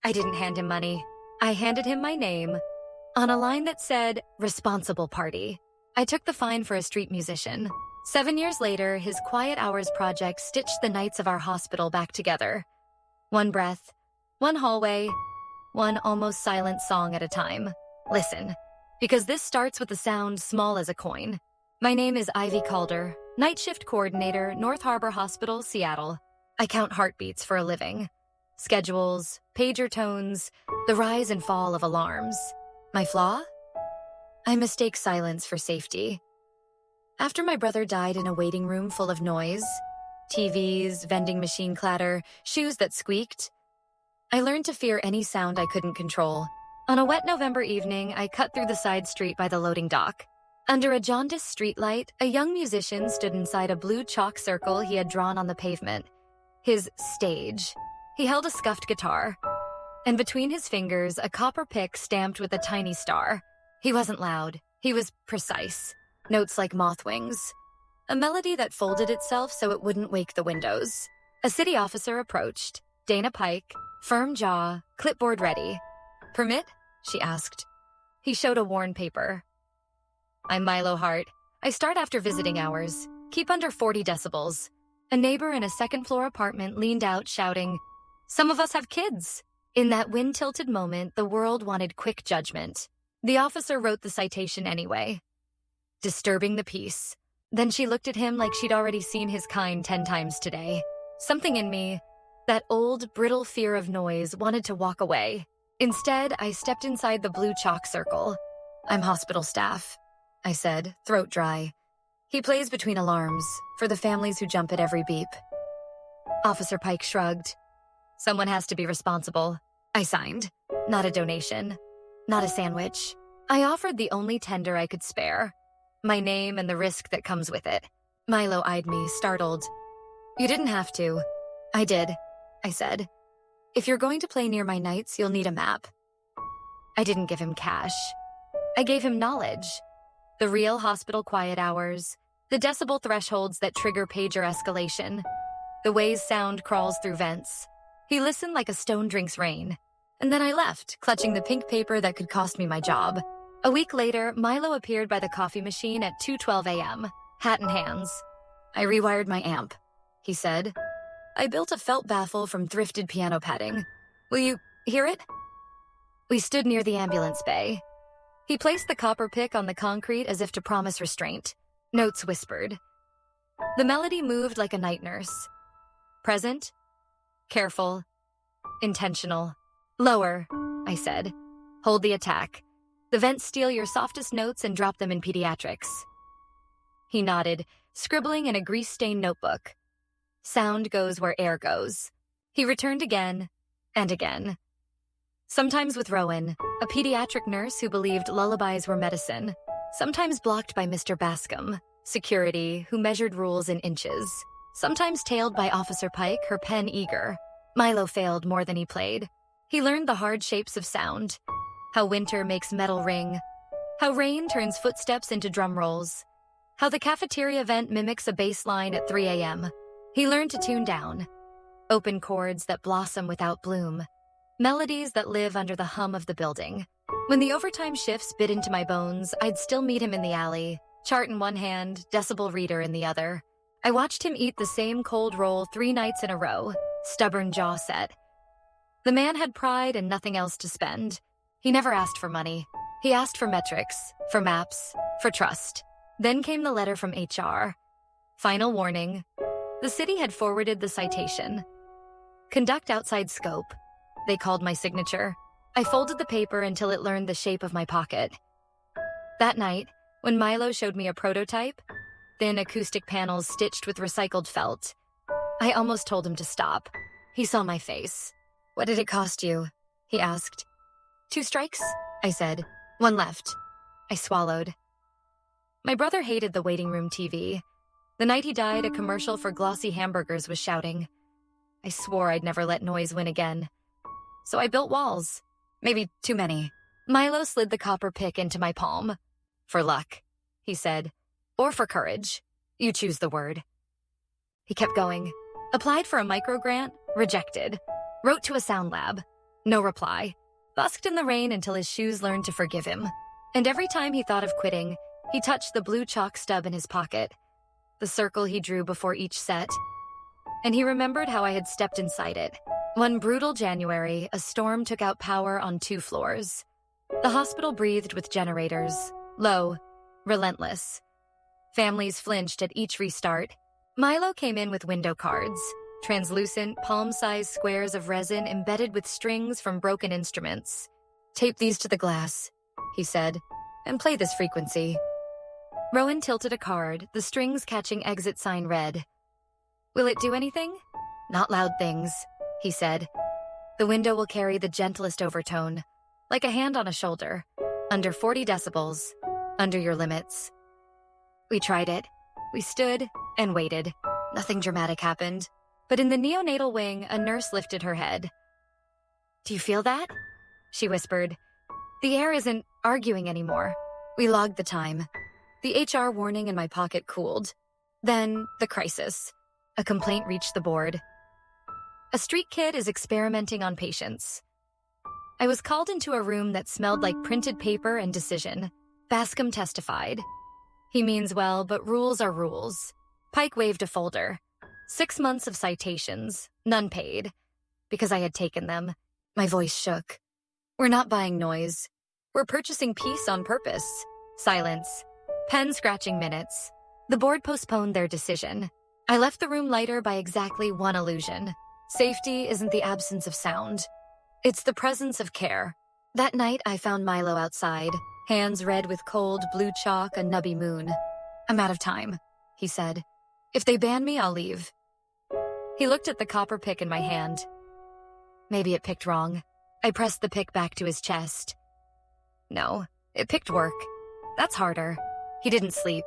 I didn't hand him money. I handed him my name on a line that said, "Responsible Party." I took the fine for a street musician. 7 years later, his Quiet Hours project stitched the nights of our hospital back together. One breath, one hallway, one almost silent song at a time. Listen, because this starts with a sound small as a coin. My name is Ivy Calder, night shift coordinator, North Harbor Hospital, Seattle. I count heartbeats for a living. Schedules, pager tones, the rise and fall of alarms. My flaw? I mistake silence for safety. After my brother died in a waiting room full of noise, TVs, vending machine clatter, shoes that squeaked, I learned to fear any sound I couldn't control. On a wet November evening, I cut through the side street by the loading dock. Under a jaundiced streetlight, a young musician stood inside a blue chalk circle he had drawn on the pavement. His stage. He held a scuffed guitar, and between his fingers, a copper pick stamped with a tiny star. He wasn't loud. He was precise. Notes like moth wings. A melody that folded itself so it wouldn't wake the windows. A city officer approached. Dana Pike, firm jaw, clipboard ready. "Permit?" she asked. He showed a worn paper. "I'm Milo Hart. I start after visiting hours. Keep under 40 decibels. A neighbor in a second-floor apartment leaned out, shouting, "Some of us have kids." In that wind-tilted moment, the world wanted quick judgment. The officer wrote the citation anyway. Disturbing the peace. Then she looked at him like she'd already seen his kind 10 times today. Something in me, that old, brittle fear of noise, wanted to walk away. Instead, I stepped inside the blue chalk circle. "I'm hospital staff," I said, throat dry. "He plays between alarms, for the families who jump at every beep." Officer Pike shrugged. "Someone has to be responsible." I signed. Not a donation. Not a sandwich. I offered the only tender I could spare. My name and the risk that comes with it. Milo eyed me, startled. "You didn't have to." "I did," I said. "If you're going to play near my nights, you'll need a map." I didn't give him cash. I gave him knowledge. The real hospital quiet hours, the decibel thresholds that trigger pager escalation, the ways sound crawls through vents. He listened like a stone drinks rain. And then I left, clutching the pink paper that could cost me my job. A week later, Milo appeared by the coffee machine at 2:12 a.m., hat in hands. "I rewired my amp," he said. "I built a felt baffle from thrifted piano padding. Will you hear it?" We stood near the ambulance bay. He placed the copper pick on the concrete as if to promise restraint. Notes whispered. The melody moved like a night nurse. Present, careful, intentional. "Lower," I said. "Hold the attack. The vents steal your softest notes and drop them in pediatrics." He nodded, scribbling in a grease-stained notebook. Sound goes where air goes. He returned again and again. Sometimes with Rowan, a pediatric nurse who believed lullabies were medicine. Sometimes blocked by Mr. Bascom, security, who measured rules in inches. Sometimes tailed by Officer Pike, her pen eager. Milo failed more than he played. He learned the hard shapes of sound. How winter makes metal ring. How rain turns footsteps into drum rolls. How the cafeteria vent mimics a bass line at 3 a.m. He learned to tune down. Open chords that blossom without bloom. Melodies that live under the hum of the building. When the overtime shifts bit into my bones, I'd still meet him in the alley, chart in one hand, decibel reader in the other. I watched him eat the same cold roll 3 nights in a row, stubborn jaw set. The man had pride and nothing else to spend. He never asked for money. He asked for metrics, for maps, for trust. Then came the letter from HR. Final warning. The city had forwarded the citation. Conduct outside scope. They called my signature. I folded the paper until it learned the shape of my pocket. That night, when Milo showed me a prototype, thin acoustic panels stitched with recycled felt, I almost told him to stop. He saw my face. "What did it cost you?" he asked. 2 strikes, I said. 1 left. I swallowed. My brother hated the waiting room TV. The night he died, a commercial for glossy hamburgers was shouting. I swore I'd never let noise win again. So I built walls. Maybe too many. Milo slid the copper pick into my palm. "For luck," he said. "Or for courage. You choose the word." He kept going. Applied for a micro grant, rejected. Wrote to a sound lab. No reply. Busked in the rain until his shoes learned to forgive him. And every time he thought of quitting, he touched the blue chalk stub in his pocket, the circle he drew before each set. And he remembered how I had stepped inside it. One brutal January, a storm took out power on 2 floors. The hospital breathed with generators, low, relentless. Families flinched at each restart. Milo came in with window cards, translucent, palm-sized squares of resin embedded with strings from broken instruments. "Tape these to the glass," he said, "and play this frequency." Rowan tilted a card, the strings catching exit sign red. "Will it do anything?" "Not loud things," he said. "The window will carry the gentlest overtone, like a hand on a shoulder, under 40 decibels, under your limits." We tried it. We stood and waited. Nothing dramatic happened. But in the neonatal wing, a nurse lifted her head. "Do you feel that?" she whispered. "The air isn't arguing anymore." We logged the time. The HR warning in my pocket cooled. Then, the crisis. A complaint reached the board. A street kid is experimenting on patients. I was called into a room that smelled like printed paper and decision. Bascom testified. "He means well, but rules are rules." Pike waved a folder. 6 months of citations, none paid. Because I had taken them. My voice shook. "We're not buying noise. We're purchasing peace on purpose." Silence. Pen scratching minutes. The board postponed their decision. I left the room lighter by exactly one illusion. Safety isn't the absence of sound. It's the presence of care. That night, I found Milo outside, hands red with cold blue chalk, a nubby moon. "I'm out of time," he said. "If they ban me, I'll leave." He looked at the copper pick in my hand. Maybe it picked wrong. I pressed the pick back to his chest. No, it picked work. That's harder. He didn't sleep.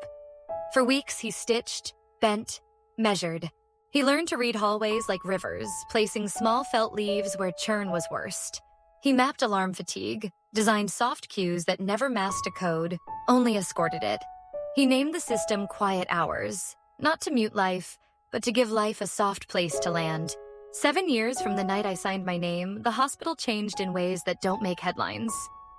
For weeks, he stitched, bent, measured. He learned to read hallways like rivers, placing small felt leaves where churn was worst. He mapped alarm fatigue, designed soft cues that never masked a code, only escorted it. He named the system Quiet Hours, not to mute life, but to give life a soft place to land. 7 years from the night I signed my name, the hospital changed in ways that don't make headlines.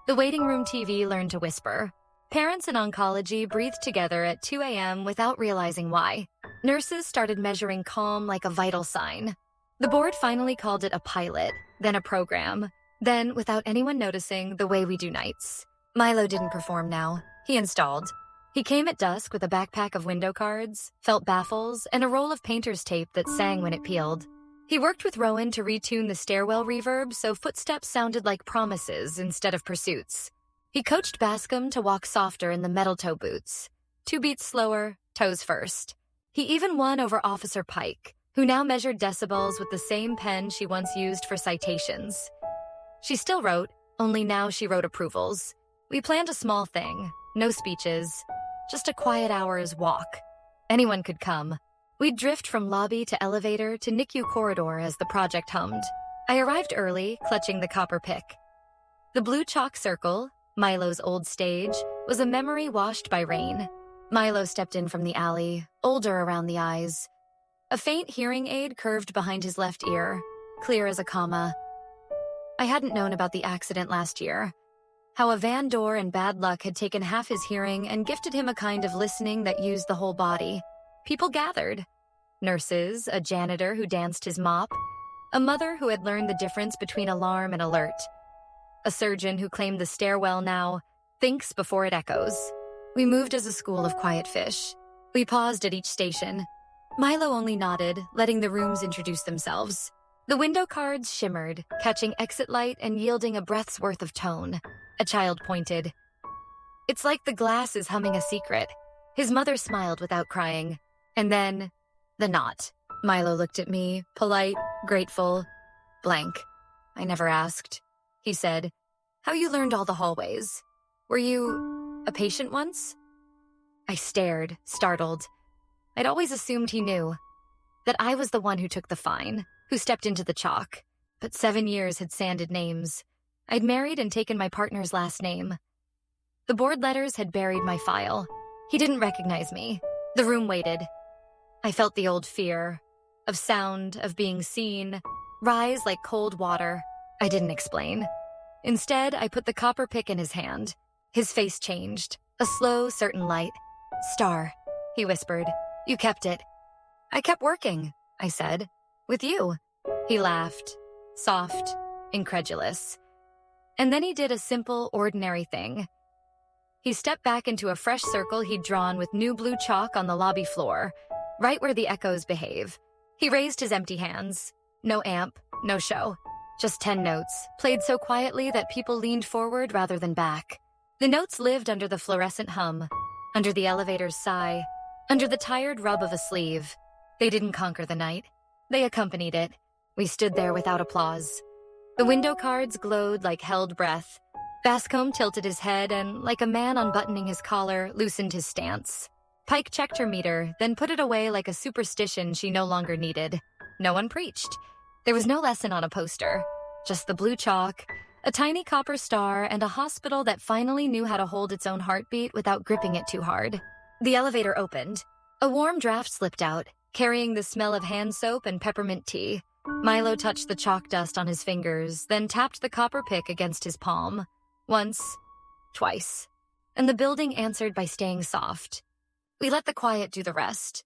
The waiting room TV learned to whisper. Parents in oncology breathed together at 2 a.m. without realizing why. Nurses started measuring calm like a vital sign. The board finally called it a pilot, then a program, then, without anyone noticing, the way we do nights. Milo didn't perform now. He installed. He came at dusk with a backpack of window cards, felt baffles, and a roll of painter's tape that sang when it peeled. He worked with Rowan to retune the stairwell reverb so footsteps sounded like promises instead of pursuits. He coached Bascom to walk softer in the metal toe boots. 2 beats slower, toes first. He even won over Officer Pike, who now measured decibels with the same pen she once used for citations. She still wrote, only now she wrote approvals. We planned a small thing, no speeches, just a quiet hour's walk. Anyone could come. We'd drift from lobby to elevator to NICU corridor as the project hummed. I arrived early, clutching the copper pick. The blue chalk circle, Milo's old stage, was a memory washed by rain. Milo stepped in from the alley, older around the eyes. A faint hearing aid curved behind his left ear, clear as a comma. I hadn't known about the accident last year. How a van door and bad luck had taken half his hearing and gifted him a kind of listening that used the whole body. People gathered. Nurses, a janitor who danced his mop, a mother who had learned the difference between alarm and alert, a surgeon who claimed the stairwell now thinks before it echoes. We moved as a school of quiet fish. We paused at each station. Milo only nodded, letting the rooms introduce themselves. The window cards shimmered, catching exit light and yielding a breath's worth of tone. A child pointed. "It's like the glass is humming a secret." His mother smiled without crying. And then, the knot. Milo looked at me, polite, grateful, blank. "I never asked," he said. "How you learned all the hallways. Were you a patient once?" I stared, startled. I'd always assumed he knew. That I was the one who took the fine, who stepped into the chalk. But 7 years had sanded names. I'd married and taken my partner's last name. The board letters had buried my file. He didn't recognize me. The room waited. I felt the old fear, of sound, of being seen, rise like cold water. I didn't explain. Instead, I put the copper pick in his hand. His face changed. A slow, certain light. "Star," he whispered. "You kept it." "I kept working," I said. "With you." He laughed. Soft, incredulous. And then he did a simple, ordinary thing. He stepped back into a fresh circle he'd drawn with new blue chalk on the lobby floor, right where the echoes behave. He raised his empty hands. No amp, no show. Just 10 notes, played so quietly that people leaned forward rather than back. The notes lived under the fluorescent hum, under the elevator's sigh, under the tired rub of a sleeve. They didn't conquer the night. They accompanied it. We stood there without applause. The window cards glowed like held breath. Bascombe tilted his head and, like a man unbuttoning his collar, loosened his stance. Pike checked her meter, then put it away like a superstition she no longer needed. No one preached. There was no lesson on a poster. Just the blue chalk, a tiny copper star, and a hospital that finally knew how to hold its own heartbeat without gripping it too hard. The elevator opened. A warm draft slipped out, carrying the smell of hand soap and peppermint tea. Milo touched the chalk dust on his fingers, then tapped the copper pick against his palm. Once, twice. And the building answered by staying soft. We let the quiet do the rest.